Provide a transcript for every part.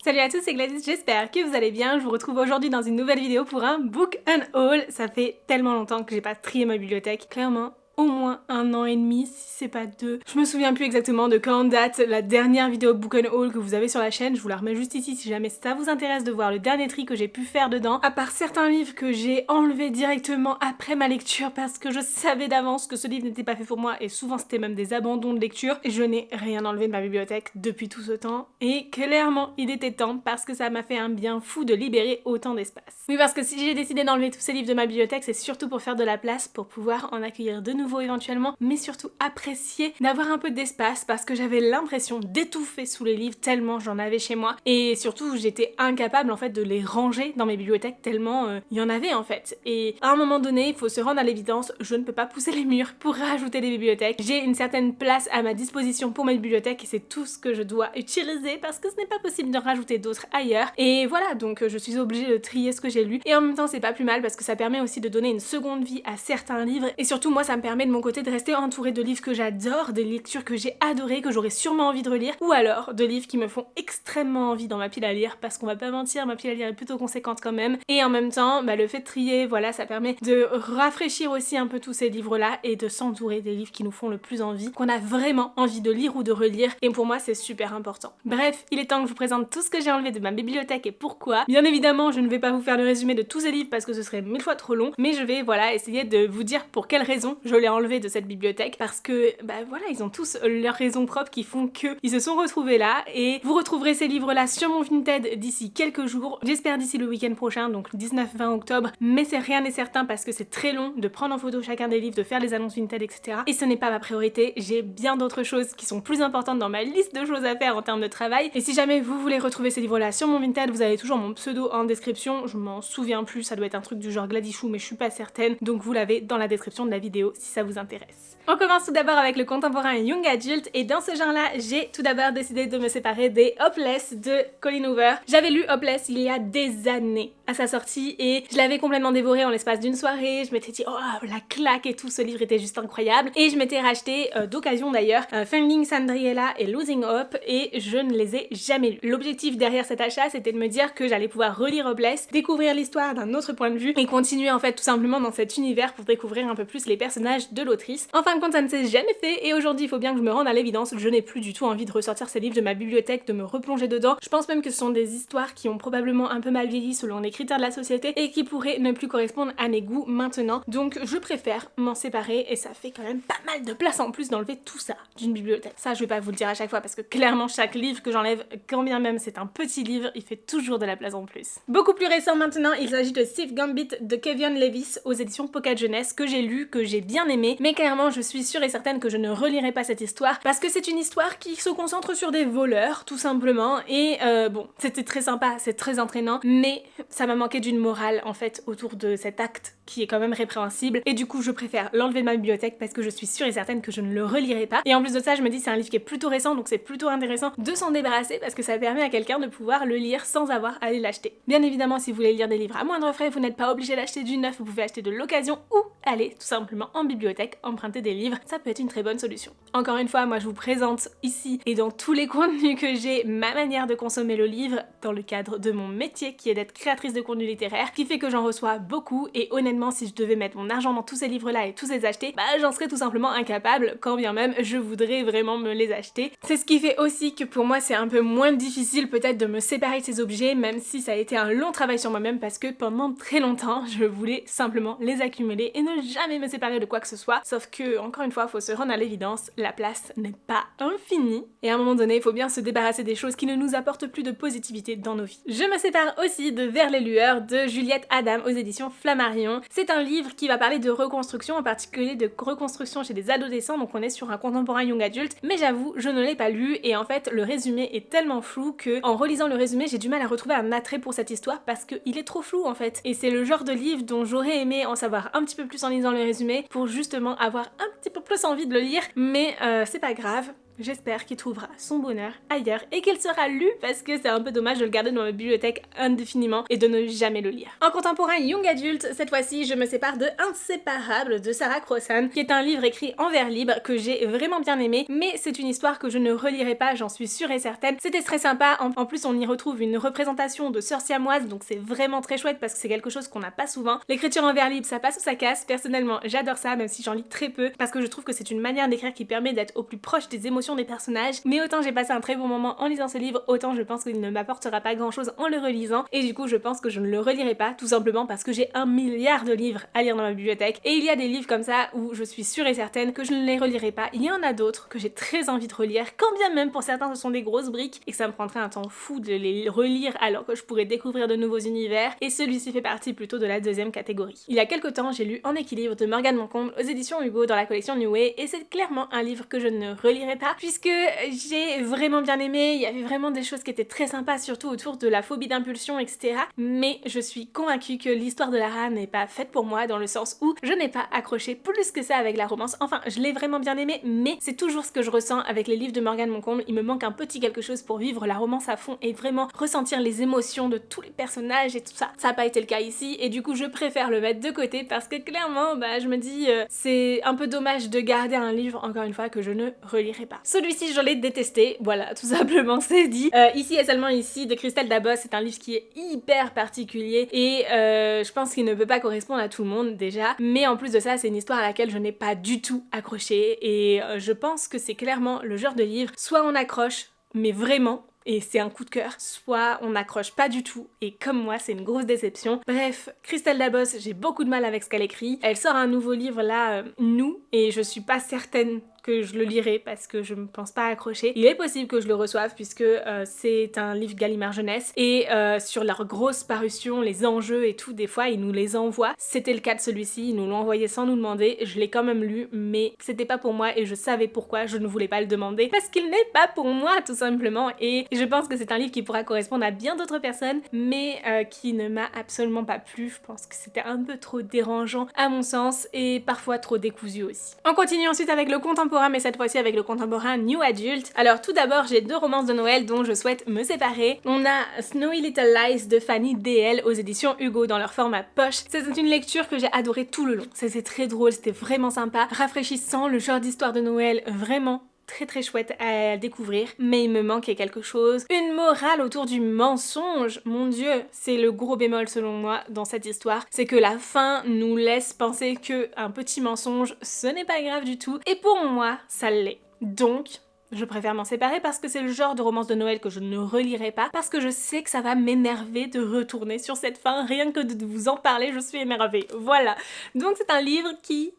Salut à tous, c'est Gladys, j'espère que vous allez bien. Je vous retrouve aujourd'hui dans une nouvelle vidéo pour un book and haul. Ça fait tellement longtemps que j'ai pas trié ma bibliothèque, clairement. Au moins 1 an et demi, si c'est pas 2. Je me souviens plus exactement de quand date la dernière vidéo book and haul que vous avez sur la chaîne. Je vous la remets juste ici si jamais ça vous intéresse de voir le dernier tri que j'ai pu faire dedans. À part certains livres que j'ai enlevés directement après ma lecture parce que je savais d'avance que ce livre n'était pas fait pour moi et souvent c'était même des abandons de lecture. Je n'ai rien enlevé de ma bibliothèque depuis tout ce temps et clairement il était temps parce que ça m'a fait un bien fou de libérer autant d'espace. Oui, parce que si j'ai décidé d'enlever tous ces livres de ma bibliothèque, c'est surtout pour faire de la place, pour pouvoir en accueillir de nouveau éventuellement, mais surtout apprécier d'avoir un peu d'espace parce que j'avais l'impression d'étouffer sous les livres tellement j'en avais chez moi et surtout j'étais incapable en fait de les ranger dans mes bibliothèques tellement il y en avait en fait. Et à un moment donné, il faut se rendre à l'évidence, je ne peux pas pousser les murs pour rajouter des bibliothèques. J'ai une certaine place à ma disposition pour ma bibliothèque et c'est tout ce que je dois utiliser parce que ce n'est pas possible de rajouter d'autres ailleurs. Et voilà, donc je suis obligée de trier ce que j'ai lu et en même temps c'est pas plus mal parce que ça permet aussi de donner une seconde vie à certains livres et surtout moi ça me permet de mon côté de rester entourée de livres que j'adore, des lectures que j'ai adorées, que j'aurais sûrement envie de relire, ou alors de livres qui me font extrêmement envie dans ma pile à lire, parce qu'on va pas mentir, ma pile à lire est plutôt conséquente quand même, et en même temps, le fait de trier, voilà, ça permet de rafraîchir aussi un peu tous ces livres-là, et de s'entourer des livres qui nous font le plus envie, qu'on a vraiment envie de lire ou de relire, et pour moi c'est super important. Bref, il est temps que je vous présente tout ce que j'ai enlevé de ma bibliothèque et pourquoi. Bien évidemment, je ne vais pas vous faire le résumé de tous ces livres parce que ce serait 1000 fois trop long, mais je vais, voilà, essayer de vous dire pour quelles raisons je l'ai enlevé de cette bibliothèque parce que voilà, ils ont tous leurs raisons propres qui font que ils se sont retrouvés là et vous retrouverez ces livres là sur mon Vinted d'ici quelques jours, j'espère d'ici le week-end prochain, donc le 19-20 octobre, mais c'est rien n'est certain parce que c'est très long de prendre en photo chacun des livres, de faire les annonces Vinted, etc. Et ce n'est pas ma priorité, j'ai bien d'autres choses qui sont plus importantes dans ma liste de choses à faire en termes de travail. Et si jamais vous voulez retrouver ces livres là sur mon Vinted, vous avez toujours mon pseudo en description, je m'en souviens plus, ça doit être un truc du genre Gladichou mais je suis pas certaine, donc vous l'avez dans la description de la vidéo si ça vous intéresse. On commence tout d'abord avec le contemporain Young Adult et dans ce genre-là, j'ai tout d'abord décidé de me séparer des Hopeless de Colleen Hoover. J'avais lu Hopeless il y a des années à sa sortie et je l'avais complètement dévoré en l'espace d'une soirée. Je m'étais dit oh la claque et tout, ce livre était juste incroyable et je m'étais racheté d'occasion d'ailleurs Finding Sandriella et Losing Hope et je ne les ai jamais lus. L'objectif derrière cet achat c'était de me dire que j'allais pouvoir relire Hopeless, découvrir l'histoire d'un autre point de vue et continuer en fait tout simplement dans cet univers pour découvrir un peu plus les personnages de l'autrice. En fin de compte ça ne s'est jamais fait et aujourd'hui il faut bien que je me rende à l'évidence, je n'ai plus du tout envie de ressortir ces livres de ma bibliothèque, de me replonger dedans. Je pense même que ce sont des histoires qui ont probablement un peu mal vieilli selon les critères de la société et qui pourraient ne plus correspondre à mes goûts maintenant. Donc je préfère m'en séparer et ça fait quand même pas mal de place en plus d'enlever tout ça d'une bibliothèque. Ça je vais pas vous le dire à chaque fois parce que clairement chaque livre que j'enlève, quand bien même c'est un petit livre, il fait toujours de la place en plus. Beaucoup plus récent maintenant, il s'agit de Sif Gambit de Kevion Levis aux éditions Pocket Jeunesse que j'ai lu, que j'ai bien aimé, mais clairement je suis sûre et certaine que je ne relirai pas cette histoire parce que c'est une histoire qui se concentre sur des voleurs tout simplement et bon c'était très sympa, c'est très entraînant mais ça m'a manqué d'une morale en fait autour de cet acte qui est quand même répréhensible et du coup je préfère l'enlever de ma bibliothèque parce que je suis sûre et certaine que je ne le relirai pas et en plus de ça je me dis c'est un livre qui est plutôt récent donc c'est plutôt intéressant de s'en débarrasser parce que ça permet à quelqu'un de pouvoir le lire sans avoir à aller l'acheter. Bien évidemment si vous voulez lire des livres à moindre frais vous n'êtes pas obligé d'acheter du neuf, vous pouvez acheter de l'occasion ou aller tout simplement en bibliothèque emprunter des livres, ça peut être une très bonne solution. Encore une fois moi je vous présente ici et dans tous les contenus que j'ai ma manière de consommer le livre dans le cadre de mon métier qui est d'être créatrice de contenu littéraire qui fait que j'en reçois beaucoup et honnêtement si je devais mettre mon argent dans tous ces livres là et tous les acheter j'en serais tout simplement incapable quand bien même je voudrais vraiment me les acheter. C'est ce qui fait aussi que pour moi c'est un peu moins difficile peut-être de me séparer de ces objets même si ça a été un long travail sur moi-même parce que pendant très longtemps je voulais simplement les accumuler et ne jamais me séparer de quoi que ce soit sauf que encore une fois faut se rendre à l'évidence, la place n'est pas infinie et à un moment donné il faut bien se débarrasser des choses qui ne nous apportent plus de positivité dans nos vies. Je me sépare aussi de Vers les lueurs de Juliette Adam aux éditions Flammarion. C'est un livre qui va parler de reconstruction, en particulier de reconstruction chez des adolescents, donc on est sur un contemporain young adulte, mais j'avoue je ne l'ai pas lu et en fait le résumé est tellement flou que en relisant le résumé j'ai du mal à retrouver un attrait pour cette histoire parce qu'il est trop flou en fait et c'est le genre de livre dont j'aurais aimé en savoir un petit peu plus en lisant le résumé pour justement avoir un petit peu plus envie de le lire mais c'est pas grave. j'espère qu'il trouvera son bonheur ailleurs et qu'il sera lu parce que c'est un peu dommage de le garder dans ma bibliothèque indéfiniment et de ne jamais le lire. En contemporain young adulte, cette fois-ci je me sépare de Inséparables de Sarah Crossan, qui est un livre écrit en vers libre que j'ai vraiment bien aimé, mais c'est une histoire que je ne relirai pas, j'en suis sûre et certaine. C'était très sympa, en plus on y retrouve une représentation de sœurs siamoises, donc c'est vraiment très chouette parce que c'est quelque chose qu'on n'a pas souvent. L'écriture en vers libre, ça passe ou ça casse, personnellement j'adore ça, même si j'en lis très peu, parce que je trouve que c'est une manière d'écrire qui permet d'être au plus proche des émotions des personnages, mais autant j'ai passé un très bon moment en lisant ce livre, autant je pense qu'il ne m'apportera pas grand chose en le relisant, et du coup je pense que je ne le relirai pas, tout simplement parce que j'ai 1 milliard de livres à lire dans ma bibliothèque, et il y a des livres comme ça où je suis sûre et certaine que je ne les relirai pas. Il y en a d'autres que j'ai très envie de relire, quand bien même pour certains ce sont des grosses briques, et que ça me prendrait un temps fou de les relire alors que je pourrais découvrir de nouveaux univers, et celui-ci fait partie plutôt de la deuxième catégorie. Il y a quelques temps, j'ai lu En équilibre de Morgane Moncomble aux éditions Hugo dans la collection New Way, et c'est clairement un livre que je ne relirai pas, puisque j'ai vraiment bien aimé, il y avait vraiment des choses qui étaient très sympas, surtout autour de la phobie d'impulsion, etc. Mais je suis convaincue que l'histoire de Lara n'est pas faite pour moi, dans le sens où je n'ai pas accroché plus que ça avec la romance. Enfin, je l'ai vraiment bien aimé, mais c'est toujours ce que je ressens avec les livres de Morgane Moncomble. Il me manque un petit quelque chose pour vivre la romance à fond et vraiment ressentir les émotions de tous les personnages et tout ça. Ça n'a pas été le cas ici, et du coup je préfère le mettre de côté parce que clairement, je me dis c'est un peu dommage de garder un livre, encore une fois, que je ne relirai pas. Celui-ci, je l'ai détesté, voilà, tout simplement, c'est dit. Ici et seulement ici, de Christelle Dabos, c'est un livre qui est hyper particulier et je pense qu'il ne peut pas correspondre à tout le monde déjà, mais en plus de ça, c'est une histoire à laquelle je n'ai pas du tout accroché, et je pense que c'est clairement le genre de livre, soit on accroche, mais vraiment, et c'est un coup de cœur, soit on n'accroche pas du tout, et comme moi, c'est une grosse déception. Bref, Christelle Dabos, j'ai beaucoup de mal avec ce qu'elle écrit. Elle sort un nouveau livre là, Nous, et je suis pas certaine que je le lirai parce que je ne pense pas accrocher. Il est possible que je le reçoive puisque c'est un livre Gallimard Jeunesse, et sur leur grosse parution, les enjeux et tout, des fois ils nous les envoient. C'était le cas de celui-ci, ils nous l'ont envoyé sans nous demander, je l'ai quand même lu, mais c'était pas pour moi et je savais pourquoi je ne voulais pas le demander, parce qu'il n'est pas pour moi tout simplement, et je pense que c'est un livre qui pourra correspondre à bien d'autres personnes, mais qui ne m'a absolument pas plu. Je pense que c'était un peu trop dérangeant à mon sens et parfois trop décousu aussi. On continue ensuite avec le contemporain, mais cette fois-ci avec le contemporain New Adult. Alors tout d'abord, j'ai 2 romances de Noël dont je souhaite me séparer. On a Snowy Little Lies de Fanny DL aux éditions Hugo dans leur format poche. C'est une lecture que j'ai adorée tout le long. C'était très drôle, c'était vraiment sympa, rafraîchissant, le genre d'histoire de Noël vraiment très chouette à découvrir, mais il me manquait quelque chose. Une morale autour du mensonge, mon dieu, c'est le gros bémol selon moi dans cette histoire, c'est que la fin nous laisse penser que un petit mensonge, ce n'est pas grave du tout, et pour moi, ça l'est. Donc, je préfère m'en séparer parce que c'est le genre de romance de Noël que je ne relirai pas, parce que je sais que ça va m'énerver de retourner sur cette fin, rien que de vous en parler, je suis énervée. Voilà. Donc c'est un livre qui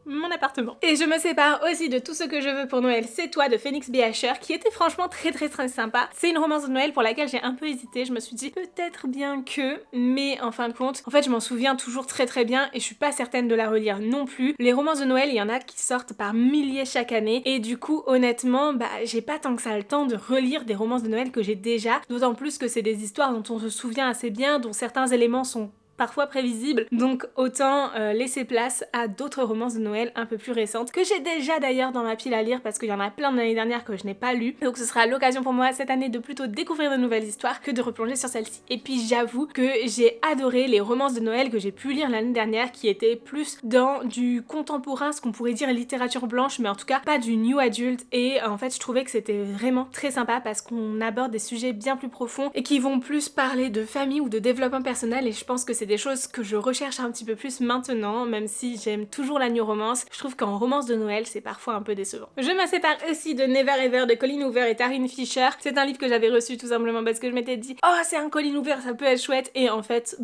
mon appartement. Et je me sépare aussi de Tout ce que je veux pour Noël, c'est toi de Phoenix B. Asher, qui était franchement très sympa. C'est une romance de Noël pour laquelle j'ai un peu hésité, je me suis dit peut-être bien que, mais en fin de compte, en fait je m'en souviens toujours très bien et je suis pas certaine de la relire non plus. Les romances de Noël, il y en a qui sortent par milliers chaque année, et du coup honnêtement, j'ai pas tant que ça le temps de relire des romances de Noël que j'ai déjà, d'autant plus que c'est des histoires dont on se souvient assez bien, dont certains éléments sont parfois prévisible, donc autant laisser place à d'autres romances de Noël un peu plus récentes, que j'ai déjà d'ailleurs dans ma pile à lire parce qu'il y en a plein de l'année dernière que je n'ai pas lu, donc ce sera l'occasion pour moi cette année de plutôt découvrir de nouvelles histoires que de replonger sur celle-ci. Et puis j'avoue que j'ai adoré les romances de Noël que j'ai pu lire l'année dernière, qui étaient plus dans du contemporain, ce qu'on pourrait dire littérature blanche, mais en tout cas pas du new adult, et en fait je trouvais que c'était vraiment très sympa parce qu'on aborde des sujets bien plus profonds et qui vont plus parler de famille ou de développement personnel, et je pense que c'est des choses que je recherche un petit peu plus maintenant, même si j'aime toujours la new romance. Je trouve qu'en romance de Noël, c'est parfois un peu décevant. Je me sépare aussi de Never Ever de Colleen Hoover et Taryn Fisher. C'est un livre que j'avais reçu tout simplement parce que je m'étais dit oh c'est un Colleen Hoover, ça peut être chouette, et en fait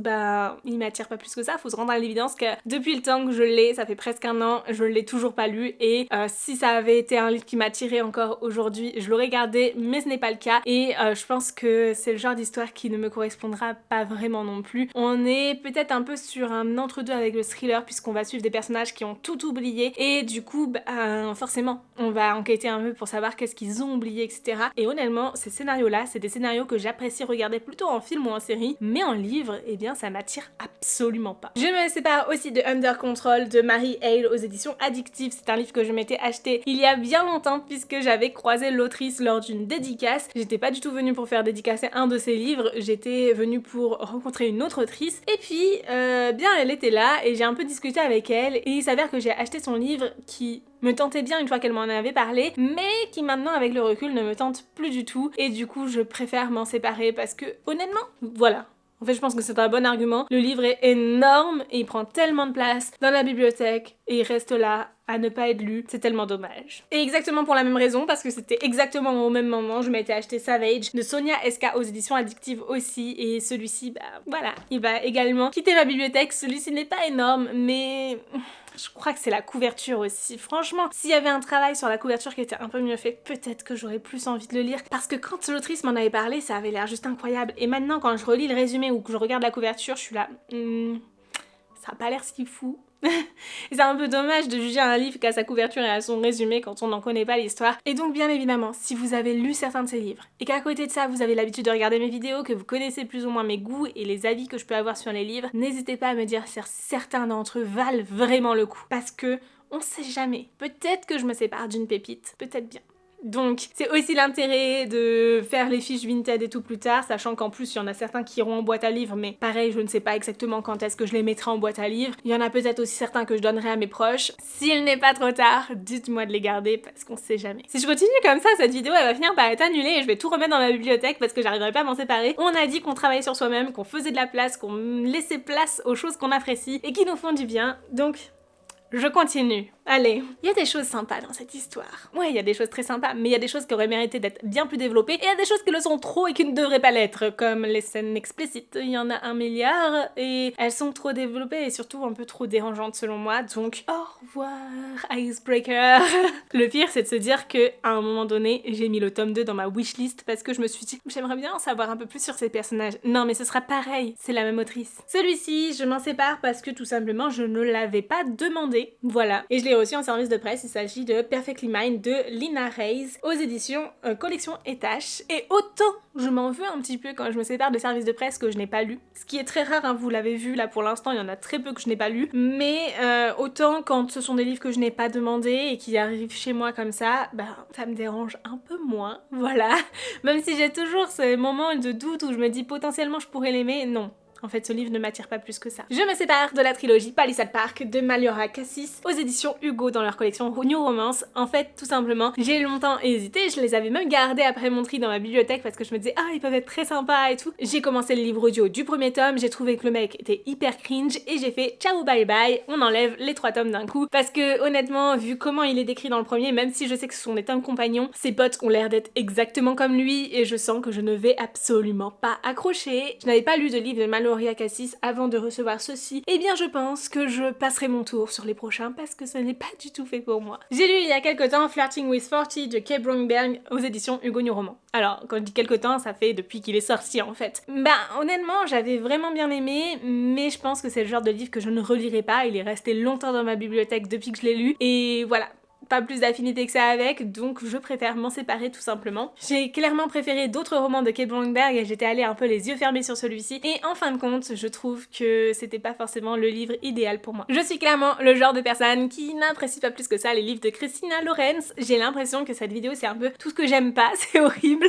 il m'attire pas plus que ça. Faut se rendre à l'évidence que depuis le temps que je l'ai, ça fait presque 1 an, je l'ai toujours pas lu, et si ça avait été un livre qui m'attirait encore aujourd'hui, je l'aurais gardé, mais ce n'est pas le cas, et je pense que c'est le genre d'histoire qui ne me correspondra pas vraiment non plus. On est est peut-être un peu sur un entre-deux avec le thriller puisqu'on va suivre des personnages qui ont tout oublié et du coup, forcément, on va enquêter un peu pour savoir qu'est-ce qu'ils ont oublié, etc. Et honnêtement, ces scénarios-là, c'est des scénarios que j'apprécie regarder plutôt en film ou en série, mais en livre, eh bien, ça m'attire absolument pas. Je me sépare aussi de Under Control de Mary Hale aux éditions Addictive. C'est un livre que je m'étais acheté il y a bien longtemps puisque j'avais croisé l'autrice lors d'une dédicace. J'étais pas du tout venue pour faire dédicacer un de ses livres, j'étais venue pour rencontrer une autre autrice. Et puis, bien, elle était là et j'ai un peu discuté avec elle et il s'avère que j'ai acheté son livre qui me tentait bien une fois qu'elle m'en avait parlé, mais qui maintenant avec le recul ne me tente plus du tout et du coup je préfère m'en séparer parce que honnêtement, voilà. En fait, je pense que c'est un bon argument. Le livre est énorme et il prend tellement de place dans la bibliothèque et il reste là à ne pas être lu. C'est tellement dommage. Et exactement pour la même raison, parce que c'était exactement au même moment, je m'étais acheté Savage de Sonia SK aux éditions Addictive aussi et celui-ci, voilà, il va également quitter ma bibliothèque. Celui-ci n'est pas énorme, mais je crois que c'est la couverture aussi. Franchement, s'il y avait un travail sur la couverture qui était un peu mieux fait, peut-être que j'aurais plus envie de le lire. Parce que quand l'autrice m'en avait parlé, ça avait l'air juste incroyable. Et maintenant, quand je relis le résumé ou que je regarde la couverture, je suis là... ça a pas l'air si fou. Et c'est un peu dommage de juger un livre qu'à sa couverture et à son résumé quand on n'en connaît pas l'histoire. Et donc bien évidemment, si vous avez lu certains de ces livres et qu'à côté de ça vous avez l'habitude de regarder mes vidéos, que vous connaissez plus ou moins mes goûts et les avis que je peux avoir sur les livres, n'hésitez pas à me dire si certains d'entre eux valent vraiment le coup. Parce que on sait jamais. Peut-être que je me sépare d'une pépite, peut-être bien. Donc c'est aussi l'intérêt de faire les fiches Vinted et tout plus tard, sachant qu'en plus il y en a certains qui iront en boîte à livres, mais pareil je ne sais pas exactement quand est-ce que je les mettrai en boîte à livres. Il y en a peut-être aussi certains que je donnerai à mes proches. S'il n'est pas trop tard, dites-moi de les garder parce qu'on sait jamais. Si je continue comme ça, cette vidéo elle va finir par être annulée et je vais tout remettre dans ma bibliothèque parce que j'arriverai pas à m'en séparer. On a dit qu'on travaillait sur soi-même, qu'on faisait de la place, qu'on laissait place aux choses qu'on apprécie et qui nous font du bien, donc... je continue. Allez, il y a des choses sympas dans cette histoire. Ouais, il y a des choses très sympas, mais il y a des choses qui auraient mérité d'être bien plus développées, et il y a des choses qui le sont trop et qui ne devraient pas l'être, comme les scènes explicites. Il y en a 1 milliard, et elles sont trop développées et surtout un peu trop dérangeantes selon moi, donc au revoir, Icebreaker. Le pire, c'est de se dire que à un moment donné, j'ai mis le tome 2 dans ma wishlist parce que je me suis dit, j'aimerais bien en savoir un peu plus sur ces personnages. Non, mais ce sera pareil, c'est la même autrice. Celui-ci, je m'en sépare parce que tout simplement, je ne l'avais pas demandé. Voilà. Et je l'ai reçu en service de presse, il s'agit de Perfectly Mine de Lina Reyes aux éditions Collection Etache. Et autant je m'en veux un petit peu quand je me sépare de services de presse que je n'ai pas lu. Ce qui est très rare, hein, vous l'avez vu, là pour l'instant il y en a très peu que je n'ai pas lu. Mais autant quand ce sont des livres que je n'ai pas demandés et qui arrivent chez moi comme ça, ça me dérange un peu moins. Voilà. Même si j'ai toujours ce moment de doute où je me dis potentiellement je pourrais l'aimer, non. En fait, ce livre ne m'attire pas plus que ça. Je me sépare de la trilogie Palisade Park de Maliora Cassis aux éditions Hugo dans leur collection New Romance. En fait, tout simplement, j'ai longtemps hésité, je les avais même gardés après mon tri dans ma bibliothèque parce que je me disais ils peuvent être très sympas et tout. J'ai commencé le livre audio du premier tome, j'ai trouvé que le mec était hyper cringe et j'ai fait ciao bye bye, on enlève les 3 tomes d'un coup parce que honnêtement, vu comment il est décrit dans le premier, même si je sais que ce sont des tomes compagnons, ses potes ont l'air d'être exactement comme lui et je sens que je ne vais absolument pas accrocher. Je n'avais pas lu de livre de Maliora Cassis avant de recevoir ceci, et bien je pense que je passerai mon tour sur les prochains parce que ce n'est pas du tout fait pour moi. J'ai lu il y a quelques temps Flirting with 40 de Kay Bromberg aux éditions Hugo New Roman. Alors quand je dis quelques temps, ça fait depuis qu'il est sorti en fait. Honnêtement j'avais vraiment bien aimé, mais je pense que c'est le genre de livre que je ne relirai pas, il est resté longtemps dans ma bibliothèque depuis que je l'ai lu, et voilà. Pas plus d'affinité que ça avec, donc je préfère m'en séparer tout simplement. J'ai clairement préféré d'autres romans de Kay Bromberg et j'étais allée un peu les yeux fermés sur celui-ci, et en fin de compte, je trouve que c'était pas forcément le livre idéal pour moi. Je suis clairement le genre de personne qui n'apprécie pas plus que ça les livres de Christina Lorenz. J'ai l'impression que cette vidéo c'est un peu tout ce que j'aime pas, c'est horrible,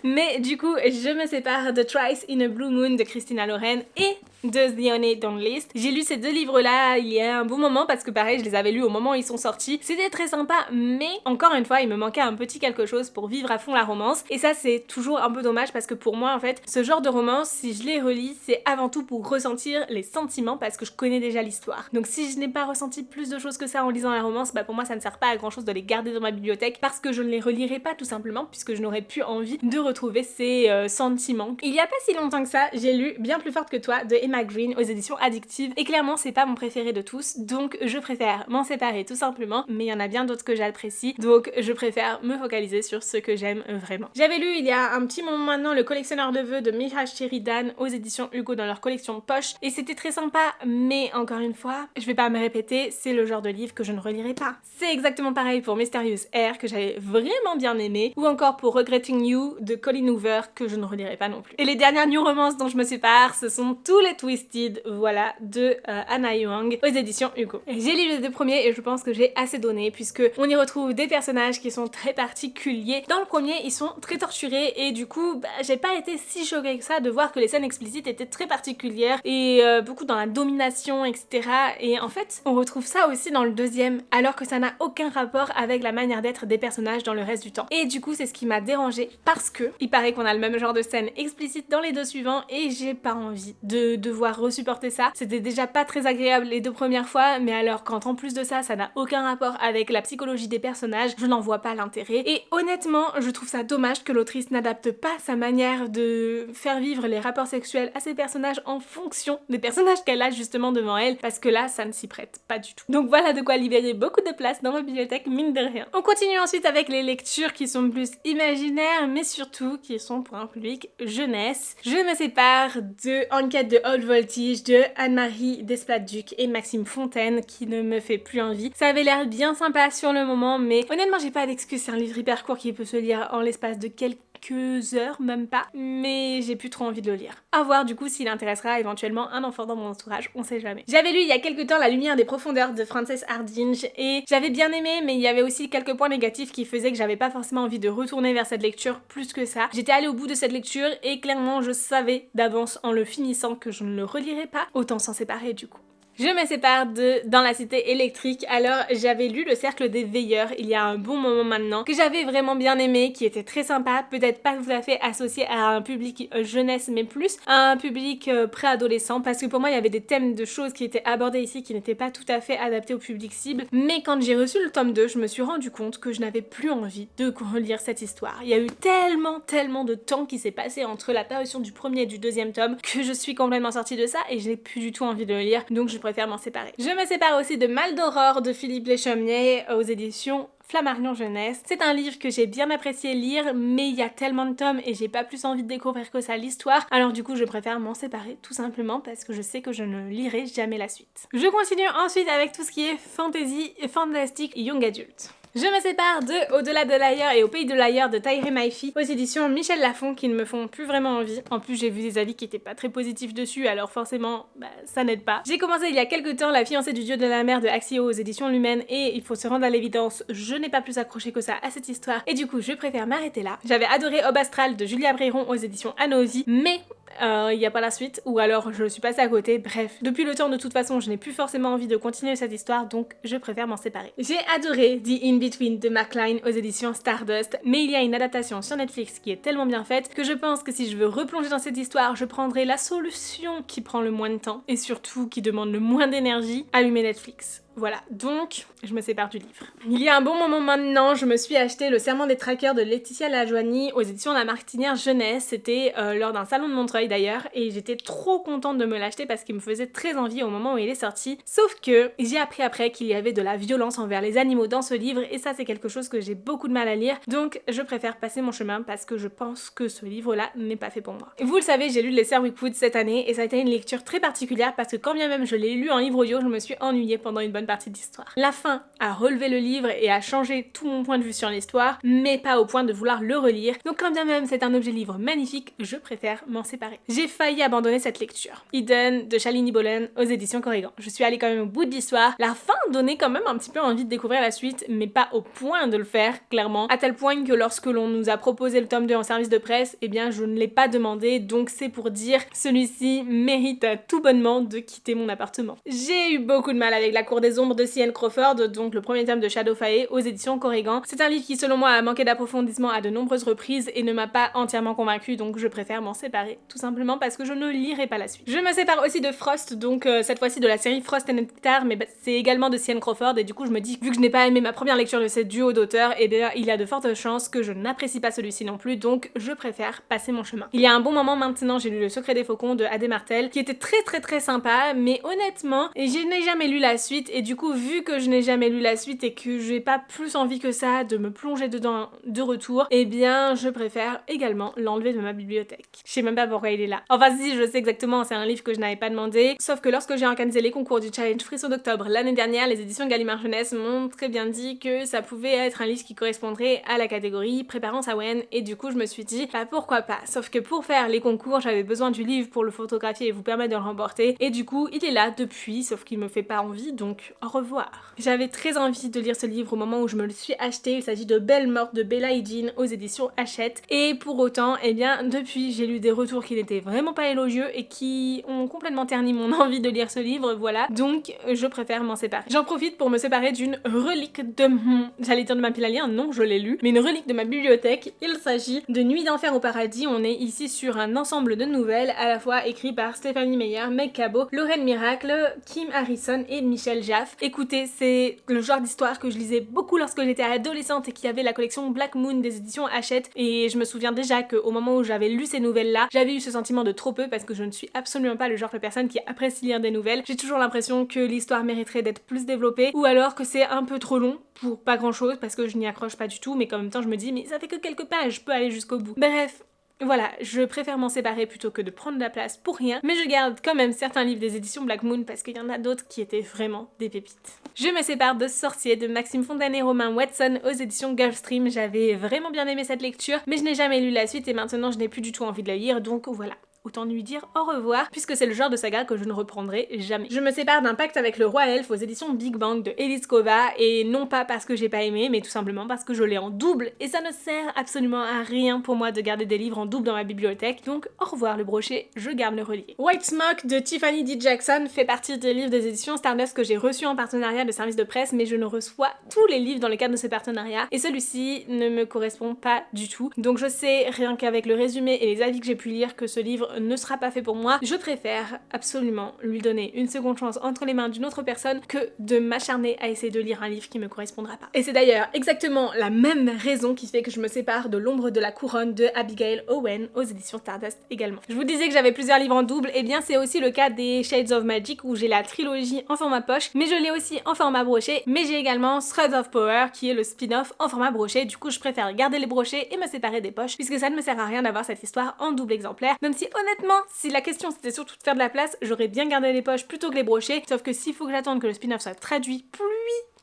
mais du coup je me sépare de Thrice in a Blue Moon de Christina Lorenz et de The Honey Don't List. J'ai lu ces 2 livres-là il y a un bon moment parce que pareil, je les avais lus au moment où ils sont sortis. C'était très sympa, mais encore une fois, il me manquait un petit quelque chose pour vivre à fond la romance. Et ça, c'est toujours un peu dommage parce que pour moi, en fait, ce genre de romance, si je les relis, c'est avant tout pour ressentir les sentiments parce que je connais déjà l'histoire. Donc si je n'ai pas ressenti plus de choses que ça en lisant la romance, pour moi, ça ne sert pas à grand chose de les garder dans ma bibliothèque parce que je ne les relirai pas tout simplement puisque je n'aurais plus envie de retrouver ces sentiments. Il y a pas si longtemps que ça, j'ai lu Bien plus forte que toi de Emma Green aux éditions Addictive et clairement c'est pas mon préféré de tous, donc je préfère m'en séparer tout simplement, mais il y en a bien d'autres que j'apprécie, donc je préfère me focaliser sur ce que j'aime vraiment. J'avais lu il y a un petit moment maintenant Le Collectionneur de vœux de Mihaj Sheridan aux éditions Hugo dans leur collection Poche et c'était très sympa, mais encore une fois, je vais pas me répéter, c'est le genre de livre que je ne relirai pas. C'est exactement pareil pour Mysterious Air que j'avais vraiment bien aimé, ou encore pour Regretting You de Colleen Hoover que je ne relirai pas non plus. Et les dernières new romances dont je me sépare, ce sont tous les Twisted, voilà, de Anna Young aux éditions Hugo. J'ai lu les deux premiers et je pense que j'ai assez donné puisque on y retrouve des personnages qui sont très particuliers. Dans le premier, ils sont très torturés et du coup, j'ai pas été si choquée que ça de voir que les scènes explicites étaient très particulières et beaucoup dans la domination, etc. Et en fait, on retrouve ça aussi dans le deuxième, alors que ça n'a aucun rapport avec la manière d'être des personnages dans le reste du temps. Et du coup, c'est ce qui m'a dérangée parce que il paraît qu'on a le même genre de scène explicite dans les deux suivants et j'ai pas envie de devoir resupporter ça. C'était déjà pas très agréable les deux premières fois, mais alors quand en plus de ça, ça n'a aucun rapport avec la psychologie des personnages, je n'en vois pas l'intérêt. Et honnêtement, je trouve ça dommage que l'autrice n'adapte pas sa manière de faire vivre les rapports sexuels à ses personnages en fonction des personnages qu'elle a justement devant elle, parce que là, ça ne s'y prête pas du tout. Donc voilà de quoi libérer beaucoup de place dans ma bibliothèque, mine de rien. On continue ensuite avec les lectures qui sont plus imaginaires, mais surtout qui sont pour un public jeunesse. Je me sépare de Enquête de Haute Voltige de Anne-Marie Desplat-Duc et Maxime Fontaine qui ne me fait plus envie. Ça avait l'air bien sympa sur le moment, mais honnêtement j'ai pas d'excuse, c'est un livre hyper court qui peut se lire en l'espace de quelques heures, même pas, mais j'ai plus trop envie de le lire. À voir du coup s'il intéressera éventuellement un enfant dans mon entourage, on sait jamais. J'avais lu il y a quelques temps La Lumière des Profondeurs de Frances Hardinge et j'avais bien aimé, mais il y avait aussi quelques points négatifs qui faisaient que j'avais pas forcément envie de retourner vers cette lecture plus que ça. J'étais allée au bout de cette lecture et clairement je savais d'avance en le finissant que je ne le relirais pas, autant s'en séparer du coup. Je me sépare de Dans la Cité électrique. Alors j'avais lu Le Cercle des Veilleurs il y a un bon moment maintenant, que j'avais vraiment bien aimé, qui était très sympa, peut-être pas tout à fait associé à un public jeunesse mais plus à un public préadolescent, parce que pour moi il y avait des thèmes de choses qui étaient abordés ici qui n'étaient pas tout à fait adaptés au public cible, mais quand j'ai reçu le tome 2, je me suis rendu compte que je n'avais plus envie de relire cette histoire. Il y a eu tellement de temps qui s'est passé entre la parution du premier et du deuxième tome que je suis complètement sortie de ça et je n'ai plus du tout envie de le lire, donc je préfère m'en séparer. Je me sépare aussi de Mal d'Aurore de Philippe Léchaumier aux éditions Flammarion Jeunesse. C'est un livre que j'ai bien apprécié lire, mais il y a tellement de tomes et j'ai pas plus envie de découvrir que ça l'histoire, alors du coup je préfère m'en séparer tout simplement parce que je sais que je ne lirai jamais la suite. Je continue ensuite avec tout ce qui est fantasy et fantastique young adult. Je me sépare de Au-delà de l'ailleurs et Au pays de l'ailleurs de Taïré Maifi aux éditions Michel Lafon qui ne me font plus vraiment envie. En plus j'ai vu des avis qui étaient pas très positifs dessus, alors forcément ça n'aide pas. J'ai commencé il y a quelques temps La fiancée du dieu de la mer de Axio aux éditions Lumen et il faut se rendre à l'évidence, je n'ai pas plus accroché que ça à cette histoire et du coup je préfère m'arrêter là. J'avais adoré Aube Astral de Julia Bréron aux éditions Anosi, mais il n'y a pas la suite, ou alors je suis passée à côté, bref. Depuis le temps de toute façon je n'ai plus forcément envie de continuer cette histoire, donc je préfère m'en séparer. J'ai adoré The In-Between de McLean aux éditions Stardust, mais il y a une adaptation sur Netflix qui est tellement bien faite que je pense que si je veux replonger dans cette histoire, je prendrai la solution qui prend le moins de temps, et surtout qui demande le moins d'énergie, allumer Netflix. Voilà, donc je me sépare du livre. Il y a un bon moment maintenant, je me suis acheté Le Serment des Traqueurs de Laetitia Lajoigny aux éditions La Martinière Jeunesse. C'était lors d'un salon de Montreuil d'ailleurs, et j'étais trop contente de me l'acheter parce qu'il me faisait très envie au moment où il est sorti. Sauf que j'ai appris après qu'il y avait de la violence envers les animaux dans ce livre, et ça c'est quelque chose que j'ai beaucoup de mal à lire, donc je préfère passer mon chemin parce que je pense que ce livre-là n'est pas fait pour moi. Vous le savez, j'ai lu Les Sœurs Wickwood cette année, et ça a été une lecture très particulière parce que quand bien même je l'ai lu en livre audio, je me suis ennuyée pendant une bonne partie de l'histoire. La fin a relevé le livre et a changé tout mon point de vue sur l'histoire, mais pas au point de vouloir le relire, donc quand bien même c'est un objet livre magnifique, je préfère m'en séparer. J'ai failli abandonner cette lecture. Eden de Shalini Bolen aux éditions Corrigan. Je suis allée quand même au bout de l'histoire, la fin donnait quand même un petit peu envie de découvrir la suite, mais pas au point de le faire, clairement, à tel point que lorsque l'on nous a proposé le tome 2 en service de presse, eh bien je ne l'ai pas demandé, donc c'est pour dire celui-ci mérite tout bonnement de quitter mon appartement. J'ai eu beaucoup de mal avec La Cour des des ombres de C.N. Crawford, donc le premier tome de Shadow Fae aux éditions Corrigan. C'est un livre qui selon moi a manqué d'approfondissement à de nombreuses reprises et ne m'a pas entièrement convaincue, donc je préfère m'en séparer tout simplement parce que je ne lirai pas la suite. Je me sépare aussi de Frost, donc cette fois-ci de la série Frost and Nectar, mais c'est également de C.N. Crawford et du coup je me dis vu que je n'ai pas aimé ma première lecture de ce duo d'auteurs, et bien il y a de fortes chances que je n'apprécie pas celui-ci non plus, donc je préfère passer mon chemin. Il y a un bon moment maintenant, j'ai lu Le Secret des Faucons de Adé Martel, qui était très sympa, mais honnêtement, je n'ai jamais lu la suite, et du coup, vu que je n'ai jamais lu la suite et que j'ai pas plus envie que ça de me plonger dedans de retour, eh bien, je préfère également l'enlever de ma bibliothèque. Je sais même pas pourquoi il est là. Enfin si, je sais exactement, c'est un livre que je n'avais pas demandé, sauf que lorsque j'ai organisé les concours du Challenge Frisson d'octobre l'année dernière, les éditions Gallimard Jeunesse m'ont très bien dit que ça pouvait être un livre qui correspondrait à la catégorie préparant Sawen, et du coup je me suis dit bah pourquoi pas, sauf que pour faire les concours j'avais besoin du livre pour le photographier et vous permettre de le remporter, et du coup il est là depuis, sauf qu'il me fait pas envie, donc au revoir. J'avais très envie de lire ce livre au moment où je me le suis acheté, il s'agit de Belle Morte de Bella et Jean aux éditions Hachette, et pour autant, eh bien depuis j'ai lu des retours qui n'étaient vraiment pas élogieux et qui ont complètement terni mon envie de lire ce livre, voilà, donc je préfère m'en séparer. J'en profite pour me séparer d'une relique de mon... j'allais dire de ma pile à lire, non je l'ai lu, mais une relique de ma bibliothèque. Il s'agit de Nuit d'enfer au paradis. On est ici sur un ensemble de nouvelles à la fois écrites par Stéphanie Meyer, Meg Cabot, Lorraine Miracle, Kim Harrison et Michel Jaff. Écoutez, c'est le genre d'histoire que je lisais beaucoup lorsque j'étais adolescente et qui avait la collection Black Moon des éditions Hachette, et je me souviens déjà qu'au moment où j'avais lu ces nouvelles là, j'avais eu ce sentiment de trop peu parce que je ne suis absolument pas le genre de personne qui apprécie lire des nouvelles. J'ai toujours l'impression que l'histoire mériterait d'être plus développée, ou alors que c'est un peu trop long pour pas grand chose parce que je n'y accroche pas du tout, mais en même temps je me dis mais ça fait que quelques pages, je peux aller jusqu'au bout. Bref, voilà, je préfère m'en séparer plutôt que de prendre de la place pour rien, mais je garde quand même certains livres des éditions Black Moon parce qu'il y en a d'autres qui étaient vraiment des pépites. Je me sépare de Sorcier de Maxime Fontanet et Romain Watson aux éditions Gulfstream. J'avais vraiment bien aimé cette lecture, mais je n'ai jamais lu la suite et maintenant je n'ai plus du tout envie de la lire, donc voilà. Autant lui dire au revoir, puisque c'est le genre de saga que je ne reprendrai jamais. Je me sépare d'un Pacte avec le roi elfe aux éditions Big Bang de Elise Kova, et non pas parce que j'ai pas aimé, mais tout simplement parce que je l'ai en double, et ça ne sert absolument à rien pour moi de garder des livres en double dans ma bibliothèque, donc au revoir le brochet, je garde le relié. White Smoke de Tiffany D. Jackson fait partie des livres des éditions Stardust que j'ai reçus en partenariat de services de presse, mais je ne reçois tous les livres dans le cadre de ce partenariat, et celui-ci ne me correspond pas du tout. Donc je sais, rien qu'avec le résumé et les avis que j'ai pu lire, que ce livre ne sera pas fait pour moi. Je préfère absolument lui donner une seconde chance entre les mains d'une autre personne que de m'acharner à essayer de lire un livre qui me correspondra pas. Et c'est d'ailleurs exactement la même raison qui fait que je me sépare de L'ombre de la couronne de Abigail Owen aux éditions Stardust également. Je vous disais que j'avais plusieurs livres en double, et bien c'est aussi le cas des Shades of Magic où j'ai la trilogie en format poche, mais je l'ai aussi en format brochet, mais j'ai également Threads of Power qui est le spin-off en format brochet. Du coup je préfère garder les brochets et me séparer des poches puisque ça ne me sert à rien d'avoir cette histoire en double exemplaire, même si honnêtement si la question c'était surtout de faire de la place, j'aurais bien gardé les poches plutôt que les brochets, sauf que s'il faut que j'attende que le spin-off soit traduit, pluie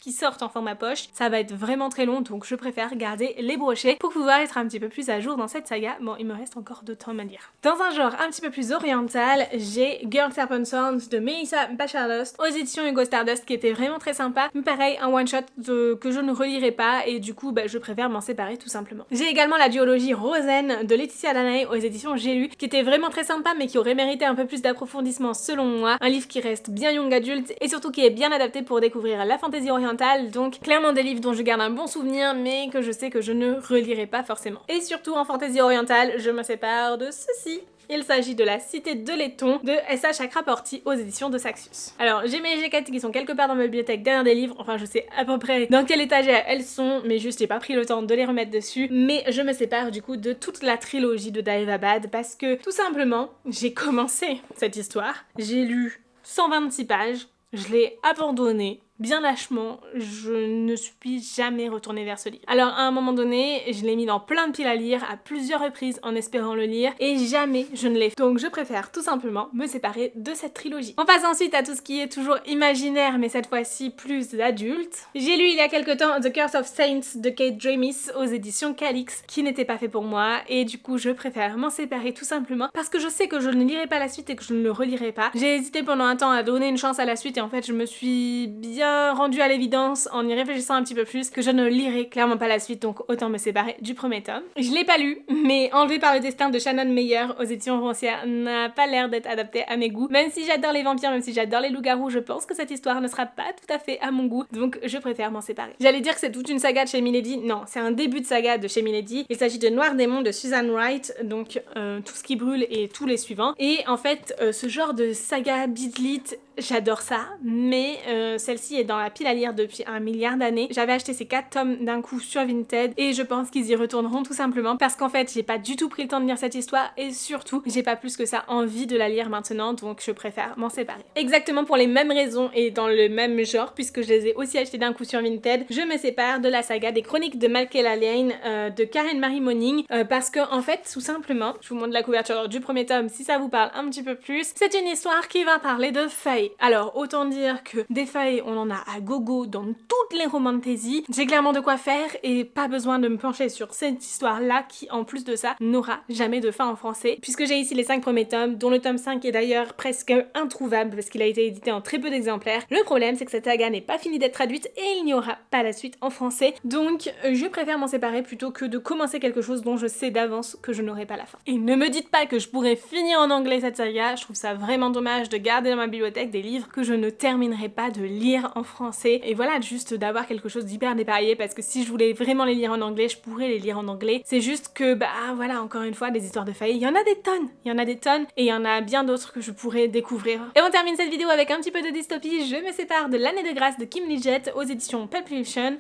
qui sortent en format poche, ça va être vraiment très long, donc je préfère garder les brochets pour pouvoir être un petit peu plus à jour dans cette saga. Bon, il me reste encore de temps à lire. Dans un genre un petit peu plus oriental, j'ai Girl Serpent Songs de Melissa Bacharlost aux éditions Hugo Stardust qui était vraiment très sympa, mais pareil, un one-shot que je ne relirai pas, et du coup je préfère m'en séparer tout simplement. J'ai également la duologie Rosen de Laetitia Danae aux éditions J'ai lu, qui était vraiment très sympa mais qui aurait mérité un peu plus d'approfondissement selon moi, un livre qui reste bien young adulte et surtout qui est bien adapté pour découvrir la fantasy orientale, donc clairement des livres dont je garde un bon souvenir mais que je sais que je ne relirai pas forcément. Et surtout en fantasy orientale, je me sépare de ceci. Il s'agit de La Cité de Laiton de S.H. Chakraborty aux éditions de Saxius. Alors j'ai mes G4 qui sont quelque part dans ma bibliothèque derrière des livres, enfin je sais à peu près dans quelle étagère elles sont, mais juste j'ai pas pris le temps de les remettre dessus, mais je me sépare du coup de toute la trilogie de Daevabad parce que tout simplement j'ai commencé cette histoire, j'ai lu 126 pages, je l'ai abandonné bien lâchement, je ne suis jamais retournée vers ce livre. Alors à un moment donné, je l'ai mis dans plein de piles à lire à plusieurs reprises en espérant le lire et jamais je ne l'ai fait. Donc je préfère tout simplement me séparer de cette trilogie. On passe ensuite à tout ce qui est toujours imaginaire mais cette fois-ci plus adulte. J'ai lu il y a quelque temps The Curse of Saints de Kate Dramis aux éditions Calix qui n'était pas fait pour moi et du coup je préfère m'en séparer tout simplement parce que je sais que je ne lirai pas la suite et que je ne le relirai pas. J'ai hésité pendant un temps à donner une chance à la suite et en fait je me suis bien rendu à l'évidence en y réfléchissant un petit peu plus que je ne lirai clairement pas la suite, donc autant me séparer du premier tome. Je l'ai pas lu, mais Enlevé par le destin de Shannon Meyer aux éditions Roncière n'a pas l'air d'être adapté à mes goûts. Même si j'adore les vampires, même si j'adore les loups-garous, je pense que cette histoire ne sera pas tout à fait à mon goût, donc je préfère m'en séparer. J'allais dire que c'est toute une saga de chez Milady, non, c'est un début de saga de chez Milady. Il s'agit de Noir Démon de Susan Wright, donc Tout ce qui brûle et tous les suivants. Et en fait, ce genre de saga bidlit, j'adore ça, mais celle-ci est dans la pile à lire depuis 1 milliard d'années. J'avais acheté ces 4 tomes d'un coup sur Vinted et je pense qu'ils y retourneront tout simplement parce qu'en fait j'ai pas du tout pris le temps de lire cette histoire et surtout j'ai pas plus que ça envie de la lire maintenant, donc je préfère m'en séparer. Exactement pour les mêmes raisons et dans le même genre, puisque je les ai aussi achetés d'un coup sur Vinted, je me sépare de la saga des chroniques de Malkela Lane de Karen Marie Moning parce que en fait tout simplement, je vous montre la couverture du premier tome si ça vous parle un petit peu plus, c'est une histoire qui va parler de fae. Alors autant dire que des fae on en a à gogo dans toutes les romantaisies, j'ai clairement de quoi faire et pas besoin de me pencher sur cette histoire là qui en plus de ça n'aura jamais de fin en français, puisque j'ai ici les 5 premiers tomes dont le tome 5 est d'ailleurs presque introuvable parce qu'il a été édité en très peu d'exemplaires. Le problème c'est que cette saga n'est pas finie d'être traduite et il n'y aura pas la suite en français, donc je préfère m'en séparer plutôt que de commencer quelque chose dont je sais d'avance que je n'aurai pas la fin. Et ne me dites pas que je pourrais finir en anglais cette saga, je trouve ça vraiment dommage de garder dans ma bibliothèque des livres que je ne terminerai pas de lire en français, et voilà, juste d'avoir quelque chose d'hyper dépareillé, parce que si je voulais vraiment les lire en anglais, je pourrais les lire en anglais. C'est juste que, bah voilà, encore une fois, des histoires de fae, il y en a des tonnes, et il y en a bien d'autres que je pourrais découvrir. Et on termine cette vidéo avec un petit peu de dystopie. Je me sépare de L'année de grâce de Kim Liggett aux éditions Pulp Fiction.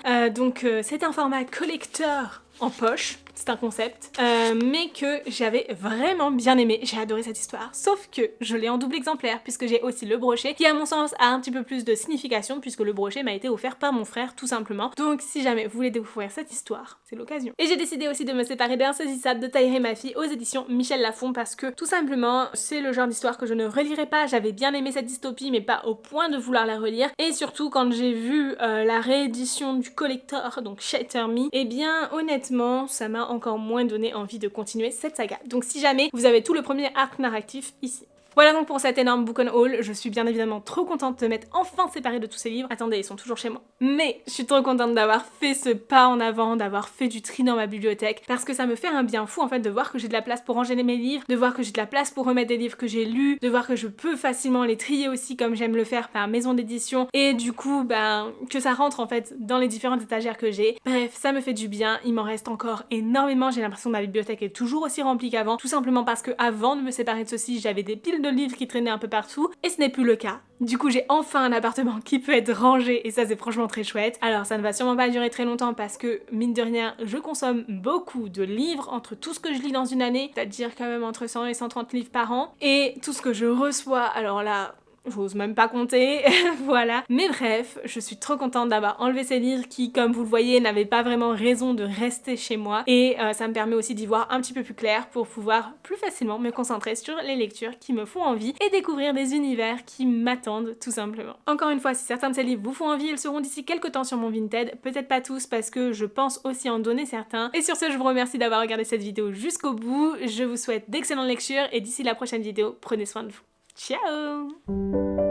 C'est un format collector en poche, c'est un concept, mais que j'avais vraiment bien aimé. J'ai adoré cette histoire, sauf que je l'ai en double exemplaire puisque j'ai aussi le brochet qui à mon sens a un petit peu plus de signification puisque le brochet m'a été offert par mon frère tout simplement. Donc si jamais vous voulez découvrir cette histoire, c'est l'occasion. Et j'ai décidé aussi de me séparer d'Insaisissable de Tahirih Mafi aux éditions Michel Lafon parce que tout simplement c'est le genre d'histoire que je ne relirai pas. J'avais bien aimé cette dystopie mais pas au point de vouloir la relire, et surtout quand j'ai vu la réédition du collector, donc Shatter Me, et bien honnêtement ça m'a encore moins donné envie de continuer cette saga. Donc si jamais vous avez tout le premier arc narratif ici. Voilà donc pour cet énorme book on haul. Je suis bien évidemment trop contente de m'être enfin séparée de tous ces livres. Attendez, ils sont toujours chez moi. Mais je suis trop contente d'avoir fait ce pas en avant, d'avoir fait du tri dans ma bibliothèque, parce que ça me fait un bien fou en fait de voir que j'ai de la place pour ranger mes livres, de voir que j'ai de la place pour remettre des livres que j'ai lus, de voir que je peux facilement les trier aussi comme j'aime le faire par maison d'édition, et du coup que ça rentre en fait dans les différentes étagères que j'ai. Bref, ça me fait du bien. Il m'en reste encore énormément. J'ai l'impression que ma bibliothèque est toujours aussi remplie qu'avant, tout simplement parce que avant de me séparer de ceci, j'avais des piles de livres qui traînaient un peu partout, et ce n'est plus le cas. Du coup j'ai enfin un appartement qui peut être rangé et ça c'est franchement très chouette. Alors ça ne va sûrement pas durer très longtemps parce que mine de rien je consomme beaucoup de livres entre tout ce que je lis dans une année, c'est-à-dire quand même entre 100 et 130 livres par an, et tout ce que je reçois, alors là j'ose même pas compter, voilà. Mais bref, je suis trop contente d'avoir enlevé ces livres qui, comme vous le voyez, n'avaient pas vraiment raison de rester chez moi. Et ça me permet aussi d'y voir un petit peu plus clair pour pouvoir plus facilement me concentrer sur les lectures qui me font envie et découvrir des univers qui m'attendent tout simplement. Encore une fois, si certains de ces livres vous font envie, ils seront d'ici quelques temps sur mon Vinted. Peut-être pas tous parce que je pense aussi en donner certains. Et sur ce, je vous remercie d'avoir regardé cette vidéo jusqu'au bout. Je vous souhaite d'excellentes lectures et d'ici la prochaine vidéo, prenez soin de vous. Ciao!